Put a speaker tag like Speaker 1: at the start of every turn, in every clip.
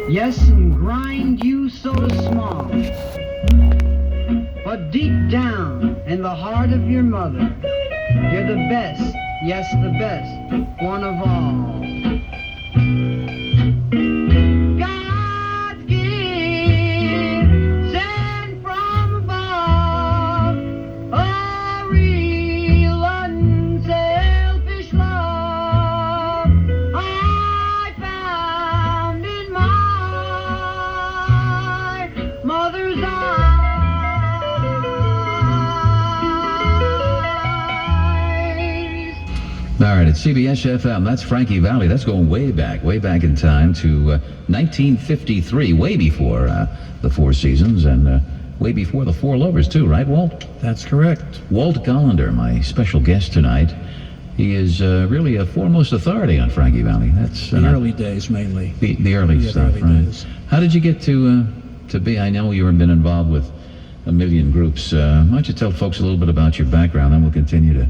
Speaker 1: Yes, and grind you so small. But deep down in the heart of your mother, you're the best, yes, the best one of all. God's gift sent from above, a real unselfish love I found in my mother's eyes.
Speaker 2: All right, at CBS FM, that's Frankie Valli. That's going way back in time to 1953, way before the Four Seasons and way before the Four Lovers, too, right, Walt?
Speaker 3: That's correct.
Speaker 2: Walt Gollender, my special guest tonight. He is really a foremost authority on Frankie Valli. That's
Speaker 3: The early days, mainly.
Speaker 2: the early stuff,
Speaker 3: early
Speaker 2: right?
Speaker 3: days.
Speaker 2: How did you get to be? I know you've been involved with a million groups. Why don't you tell folks a little bit about your background, then we'll continue to,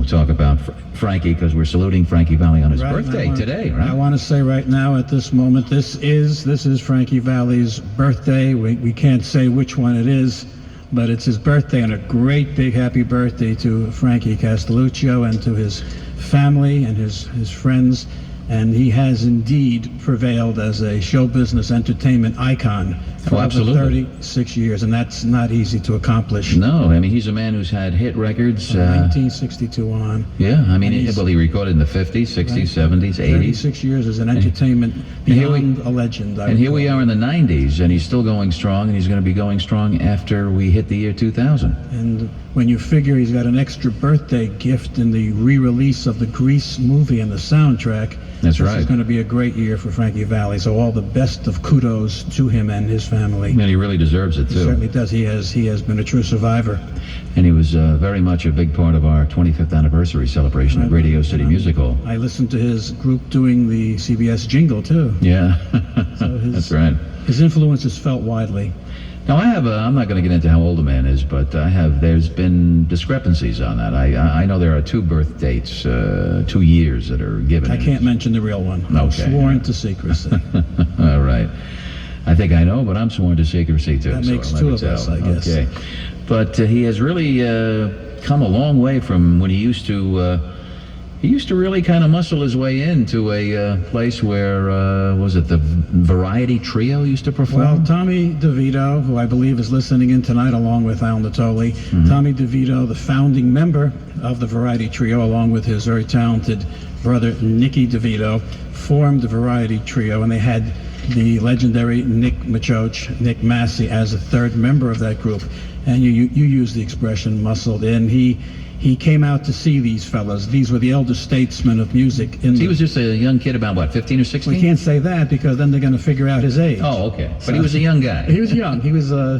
Speaker 2: talk about Frankie, because we're saluting Frankie Valli on his birthday today, right?
Speaker 3: I want to say right now, at this moment, this is Frankie Valli's birthday. We can't say which one it is, but it's his birthday, and a great big happy birthday to Frankie Castelluccio and to his family and his friends. And he has indeed prevailed as a show business entertainment icon for over 36 years, and that's not easy to accomplish.
Speaker 2: No, I mean, he's a man who's had hit records.
Speaker 3: From 1962 on.
Speaker 2: Yeah, I mean, he recorded in the 50s, 60s, right. 70s, 80s.
Speaker 3: 36 years as an entertainment beyond a legend.
Speaker 2: And here we are in the 90s, and he's still going strong, and he's going to be going strong after we hit the year 2000.
Speaker 3: And when you figure he's got an extra birthday gift in the re-release of the Grease movie and the soundtrack,
Speaker 2: that's right.
Speaker 3: This is going to be a great year for Frankie Valli. So all the best of kudos to him and his family.
Speaker 2: And he really deserves it, too.
Speaker 3: He certainly does. He has been a true survivor.
Speaker 2: And he was very much a big part of our 25th anniversary celebration at Radio City Music Hall.
Speaker 3: I listened to his group doing the CBS jingle, too.
Speaker 2: Yeah,
Speaker 3: so
Speaker 2: that's right.
Speaker 3: His influence is felt widely.
Speaker 2: Now, I'm not going to get into how old a man is, but there's been discrepancies on that. I know there are two birth dates, 2 years that are given.
Speaker 3: I can't mention the real one.
Speaker 2: Okay.
Speaker 3: I'm sworn to secrecy.
Speaker 2: All right. I think I know, but I'm sworn to secrecy, too.
Speaker 3: That makes two of us, I guess.
Speaker 2: Okay. But he has really come a long way from when he used to really kind of muscle his way into a place where, was it the Variety Trio used to perform?
Speaker 3: Well, Tommy DeVito, who I believe is listening in tonight along with Al Natoli, Tommy DeVito, the founding member of the Variety Trio, along with his very talented brother Nicky DeVito, formed the Variety Trio, and they had the legendary Nick Machoch, Nick Massey, as a third member of that group. And you use the expression muscled in. He came out to see these fellas. These were the elder statesmen of music.
Speaker 2: He was just a young kid, about what, 15 or 16?
Speaker 3: We can't say that because then they're going to figure out his age.
Speaker 2: Oh, okay. But he was a young guy.
Speaker 3: He was young. He was a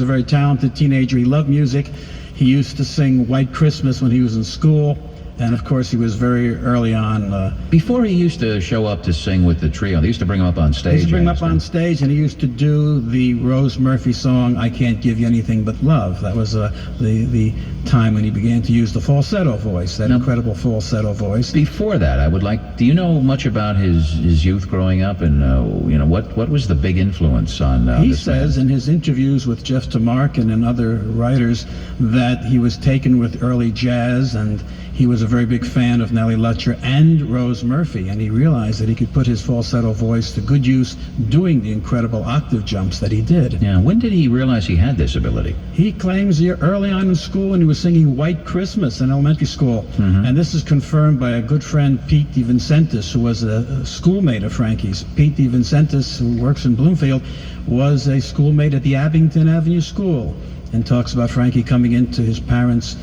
Speaker 3: very talented teenager. He loved music. He used to sing White Christmas when he was in school. And of course, he was very early on.
Speaker 2: Before he used to show up to sing with the trio, they used to bring him up on stage.
Speaker 3: They used to bring him up on stage, and he used to do the Rose Murphy song, I Can't Give You Anything But Love. That was the time when he began to use the falsetto voice, that incredible falsetto voice.
Speaker 2: Before that, do you know much about his youth growing up, and what was the big influence on
Speaker 3: He says in his interviews with Jeff DeMarc and other writers that he was taken with early jazz, and he was a very big fan of Nellie Lutcher and Rose Murphy, and he realized that he could put his falsetto voice to good use doing the incredible octave jumps that he did.
Speaker 2: Yeah, when did he realize he had this ability?
Speaker 3: He claims early on in school when he was singing White Christmas in elementary school, and this is confirmed by a good friend, Pete DeVincentis, who was a schoolmate of Frankie's. Pete DeVincentis, who works in Bloomfield, was a schoolmate at the Abington Avenue School, and talks about Frankie coming into his parents'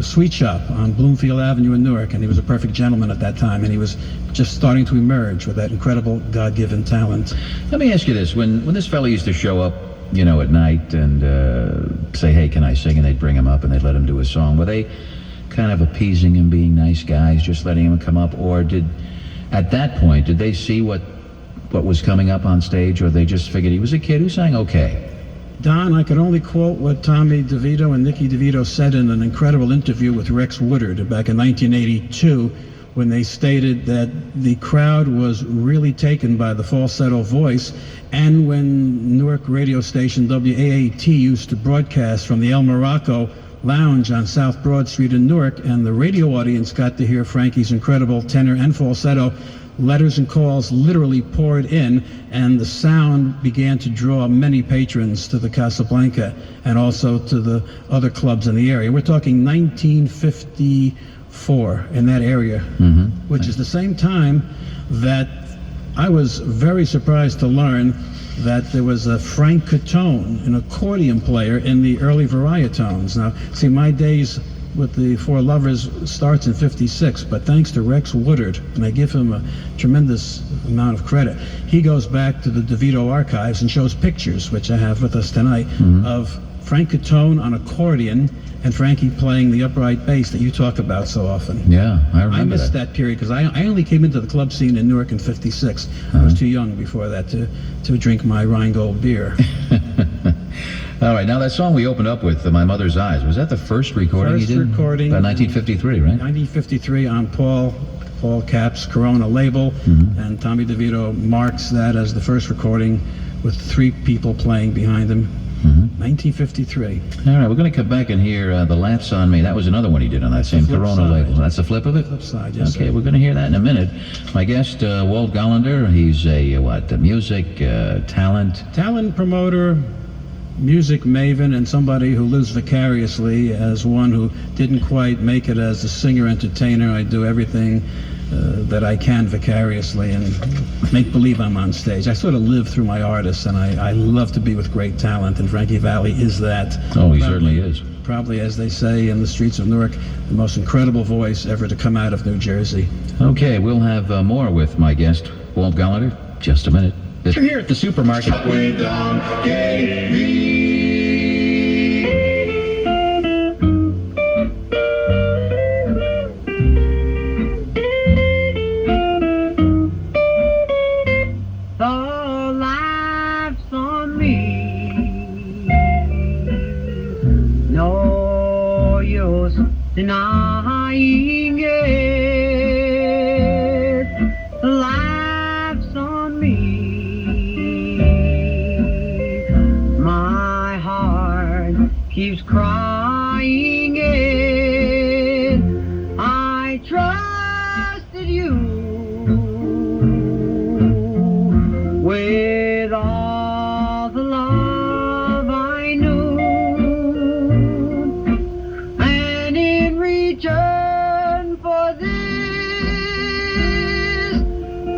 Speaker 3: sweet shop on Bloomfield Avenue in Newark, and he was a perfect gentleman at that time, and he was just starting to emerge with that incredible God-given talent.
Speaker 2: Let me ask you this. When this fellow used to show up, at night and say, hey, can I sing? And they'd bring him up and they'd let him do a song. Were they kind of appeasing him, being nice guys, just letting him come up? Or at that point, did they see what was coming up on stage, or they just figured he was a kid who sang okay?
Speaker 3: Don, I could only quote what Tommy DeVito and Nicky DeVito said in an incredible interview with Rex Woodard back in 1982, when they stated that the crowd was really taken by the falsetto voice, and when Newark radio station WAAT used to broadcast from the El Morocco Lounge on South Broad Street in Newark, and the radio audience got to hear Frankie's incredible tenor and falsetto, letters and calls literally poured in, and the sound began to draw many patrons to the Casablanca and also to the other clubs in the area. We're talking 1954 in that area, which is the same time that I was very surprised to learn that there was a Frank Catone, an accordion player in the early varietones. Now, see, my days with the Four Lovers starts in 56, but thanks to Rex Woodard, and I give him a tremendous amount of credit, he goes back to the DeVito archives and shows pictures, which I have with us tonight, of Frank Catone on accordion and Frankie playing the upright bass that you talk about so often.
Speaker 2: Yeah, I remember
Speaker 3: I missed that period because I only came into the club scene in Newark in 56. I was too young before that to drink my Rheingold beer.
Speaker 2: All right, now that song we opened up with, My Mother's Eyes, was that the first recording you did?
Speaker 3: First recording.
Speaker 2: About 1953, right?
Speaker 3: 1953 on Paul Capps' Corona label, and Tommy DeVito marks that as the first recording with 3 people playing behind him. 1953.
Speaker 2: All right, we're going to come back and hear The Laughs on Me. That was another one he did on that same Corona label. That's the flip of it?
Speaker 3: Flip side, yes.
Speaker 2: Okay, we're going to hear that in a minute. My guest, Walt Gollender, he's a music talent
Speaker 3: Promoter, music maven, and somebody who lives vicariously as one who didn't quite make it as a singer-entertainer. I do everything that I can vicariously and make believe I'm on stage. I sort of live through my artists, and I love to be with great talent, and Frankie Valli is that.
Speaker 2: Oh, he certainly is.
Speaker 3: Probably, as they say in the streets of Newark, the most incredible voice ever to come out of New Jersey.
Speaker 2: Okay, we'll have more with my guest, Walt Gollender, just a minute. You're here at the supermarket.
Speaker 1: Denying it, laughs on me. My heart keeps crying it. I trusted you with all the love I knew. Return for this,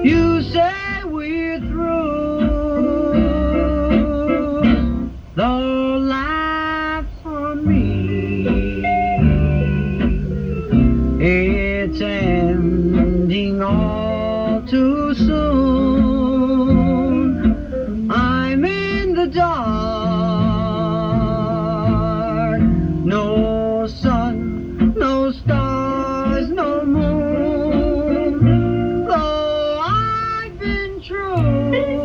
Speaker 1: you say we're through. The laughs on me, it's ending all too soon. I'm in the dark, no sun, no stars, no moon, though I've been true.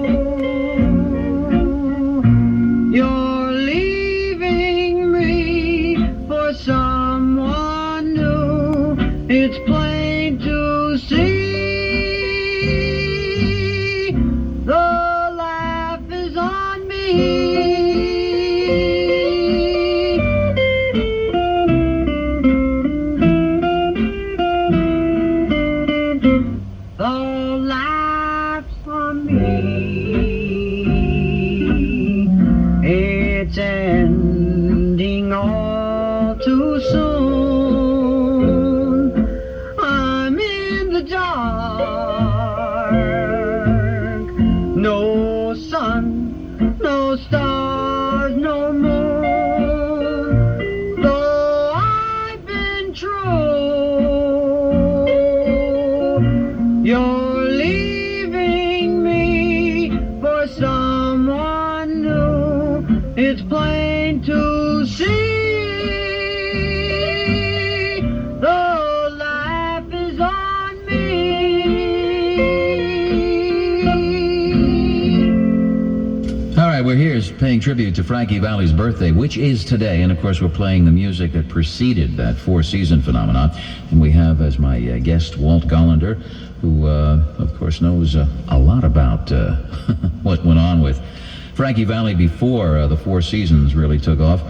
Speaker 2: right, we're here paying tribute to Frankie Valli's birthday, which is today. And, of course, we're playing the music that preceded that four-season phenomenon. And we have as my guest Walt Gollender, who, of course, knows a lot about what went on with Frankie Valli before the Four Seasons really took off.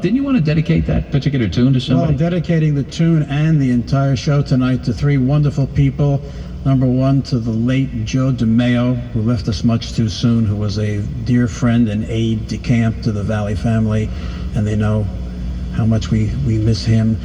Speaker 2: Didn't you want to dedicate that particular tune to somebody?
Speaker 3: Well, I'm dedicating the tune and the entire show tonight to three wonderful people. Number one, to the late Joe DeMeo, who left us much too soon, who was a dear friend and aide de camp to the Valli family, and they know how much we miss him.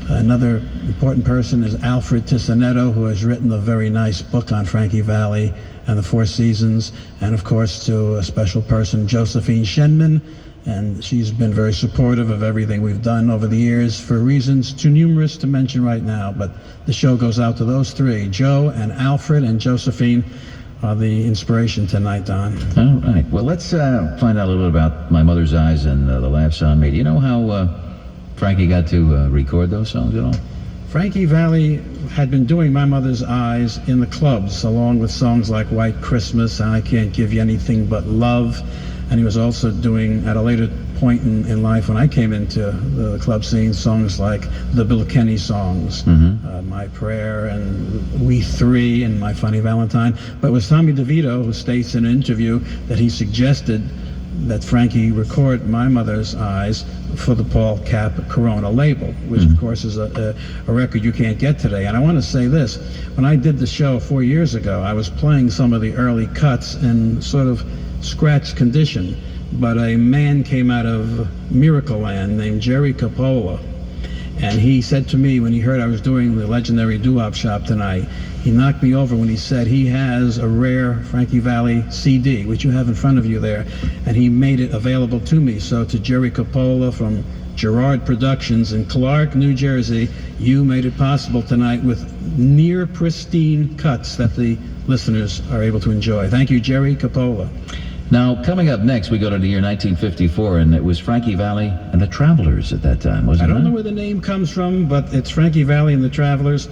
Speaker 3: Another important person is Alfred Tissanetto, who has written a very nice book on Frankie Valli and the Four Seasons, and of course to a special person, Josephine Shenman, and she's been very supportive of everything we've done over the years for reasons too numerous to mention right now. But the show goes out to those three. Joe and Alfred and Josephine are the inspiration tonight, Don.
Speaker 2: All right. Well, let's find out a little bit about My Mother's Eyes and The Laughs on Me. Do you know how Frankie got to record those songs at all?
Speaker 3: Frankie Valli had been doing My Mother's Eyes in the clubs, along with songs like White Christmas and I Can't Give You Anything But Love. And he was also doing, at a later point in life when I came into the club scene, songs like the Bill Kenny songs, My Prayer and We Three and My Funny Valentine. But it was Tommy DeVito who states in an interview that he suggested that Frankie record My Mother's Eyes for the Paul Cap Corona label, which of course is a record you can't get today. And I want to say this, when I did the show 4 years ago, I was playing some of the early cuts in sort of scratch condition, but a man came out of Miracle Land named Jerry Capola, and he said to me when he heard I was doing the legendary doo-wop shop tonight, he knocked me over when he said he has a rare Frankie Valli CD, which you have in front of you there, and he made it available to me. So to Jerry Capola from Gerard Productions in Clark, New Jersey, you made it possible tonight with near pristine cuts that the listeners are able to enjoy. Thank you, Jerry Capola.
Speaker 2: Now, coming up next, we go to the year 1954, and it was Frankie Valli and the Travelers at that time, wasn't it?
Speaker 3: I don't know where the name comes from, but it's Frankie Valli and the Travelers,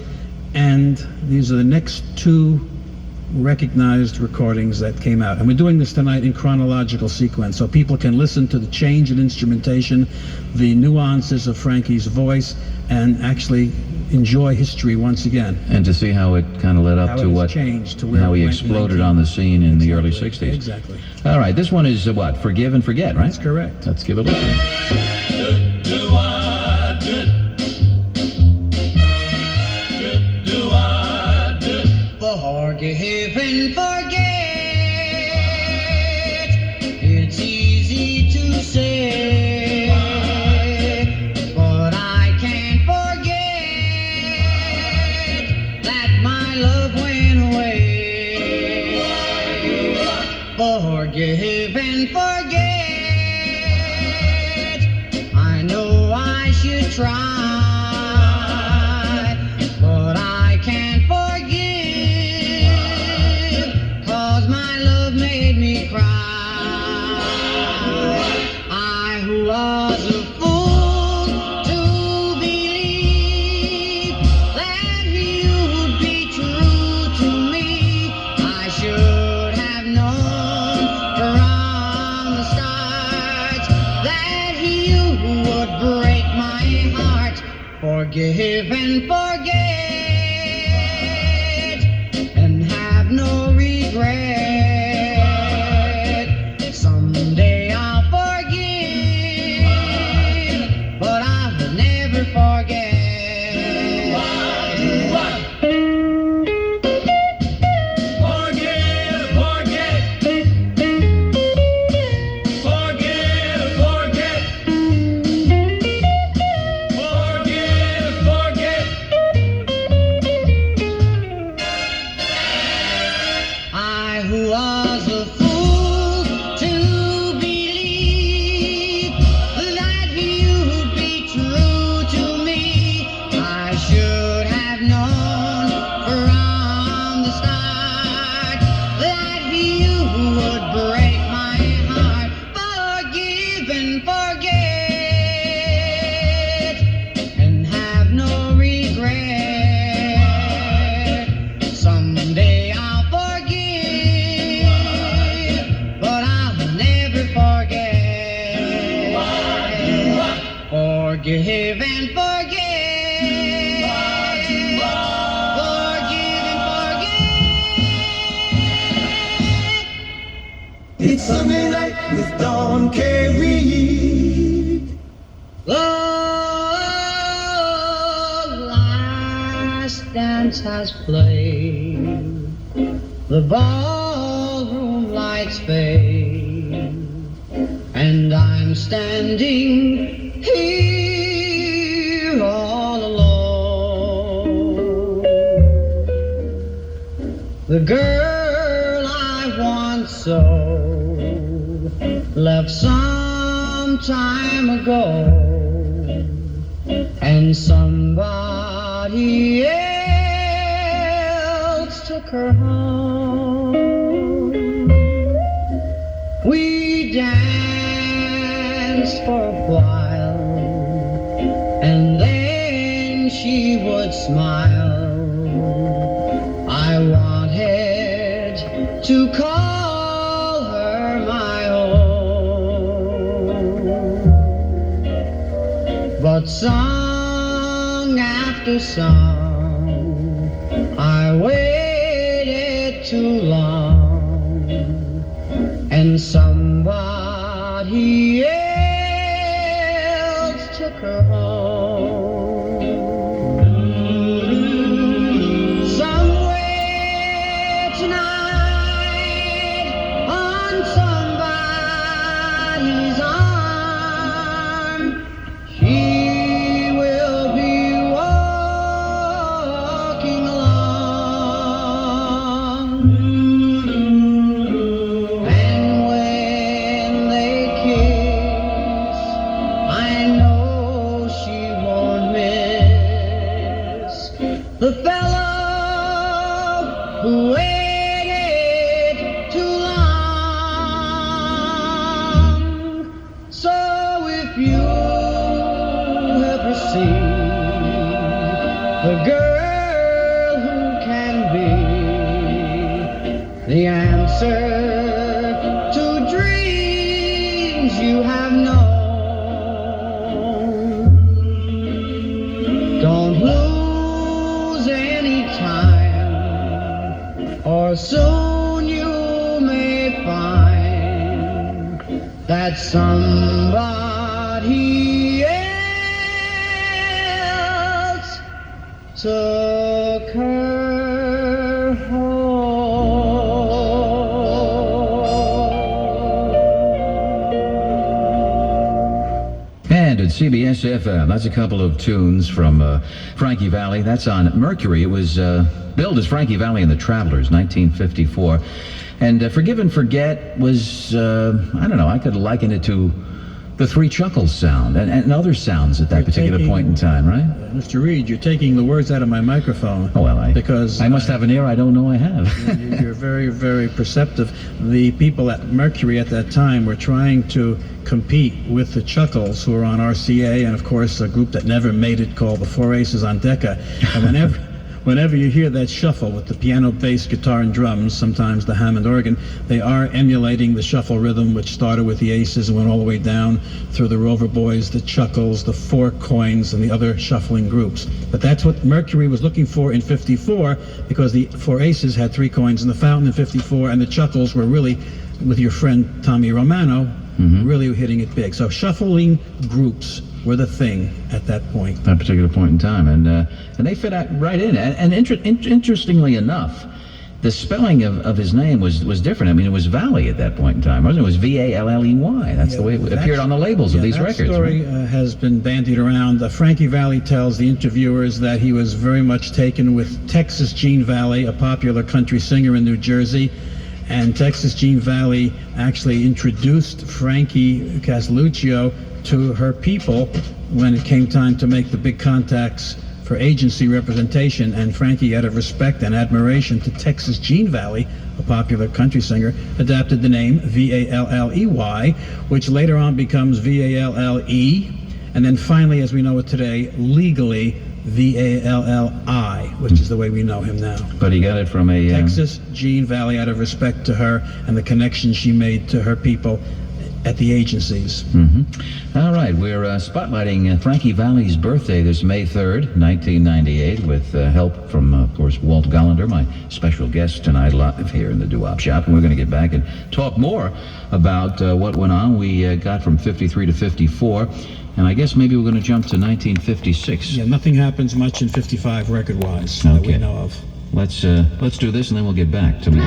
Speaker 3: and these are the next two recognized recordings that came out. And we're doing this tonight in chronological sequence, so people can listen to the change in instrumentation, the nuances of Frankie's voice, and actually enjoy history once again.
Speaker 2: And to see how it kind of led up to what
Speaker 3: changed, to where
Speaker 2: how he exploded on the scene in the early 60s.
Speaker 3: Exactly.
Speaker 2: All right, this one is what? Forgive and Forget, right?
Speaker 3: That's correct.
Speaker 2: Let's give it a listen.
Speaker 1: Forgive and forget. It's easy to say, but I can't forget that my love went away. Forgive and forget. I know I should try. Forgive and forget, and have no regret. Someday I'll forgive, but I will never forget. Someday I'll forgive.
Speaker 4: It's Sunday night with Don Carey.
Speaker 1: The last dance has played. The ballroom lights fade. And I'm standing here all alone. The girl I once so left some time ago, and somebody else took her home. We danced for a while, and then she would smile. I wanted to call her my own, but song after song I waited too long, and somebody else took her home. Somewhere tonight on somebody's arm, she will be walking along. And when they kiss, I know she won't miss the fellow who waited too long. So if you ever see the girl who can be the answer to dreams you have known, don't lose any time, or soon you may find that somebody else took her home.
Speaker 2: And at CBS FM, that's a couple of tunes from Frankie Valli. That's on Mercury. It was billed as Frankie Valli and the Travelers, 1954. And Forgive and Forget was, I don't know, I could liken it to the Three Chuckles sound and other sounds at that particular point in time, right?
Speaker 3: Mr. Reed, you're taking the words out of my microphone.
Speaker 2: Oh, well,
Speaker 3: because
Speaker 2: I must have an ear I don't know I have.
Speaker 3: You're very, very perceptive. The people at Mercury at that time were trying to compete with the Chuckles, who were on RCA, and of course a group that never made it called the Four Aces on Decca. And whenever you hear that shuffle with the piano, bass, guitar, and drums, sometimes the Hammond organ, they are emulating the shuffle rhythm, which started with the Aces and went all the way down through the Rover Boys, the Chuckles, the Four Coins, and the other shuffling groups. But that's what Mercury was looking for in '54, because the Four Aces had 3 coins in the fountain in '54, and the Chuckles were really, with your friend Tommy Romano, really hitting it big. So shuffling groups were the thing at that point.
Speaker 2: That particular point in time, and they fit right in. And interestingly enough, the spelling of his name was different. I mean, it was Valli at that point in time, wasn't it? It was Valley. That's the way it appeared on the labels of these records.
Speaker 3: That story has been bandied around. Frankie Valli tells the interviewers that he was very much taken with Texas Gene Valli, a popular country singer in New Jersey. And Texas Gene Valli actually introduced Frankie Casaluccio to her people when it came time to make the big contacts for agency representation. And Frankie, out of respect and admiration to Texas Gene Valli, a popular country singer, adapted the name Valley, which later on becomes Valle, and then finally, as we know it today, legally Valli, which is the way we know him now.
Speaker 2: But he got it from a
Speaker 3: Texas Gene Valli, out of respect to her and the connection she made to her people. at the agencies.
Speaker 2: All right, we're spotlighting Frankie Valli's birthday this May 3rd, 1998, with help from, of course, Walt Gollender, my special guest tonight live here in the Doo-Wop Shop. And we're going to get back and talk more about what went on. We got from 53 to 54, and I guess maybe we're going to jump to 1956.
Speaker 3: Yeah, nothing happens much in 55 record-wise that we know of.
Speaker 2: Let's do this, and then we'll get back to me.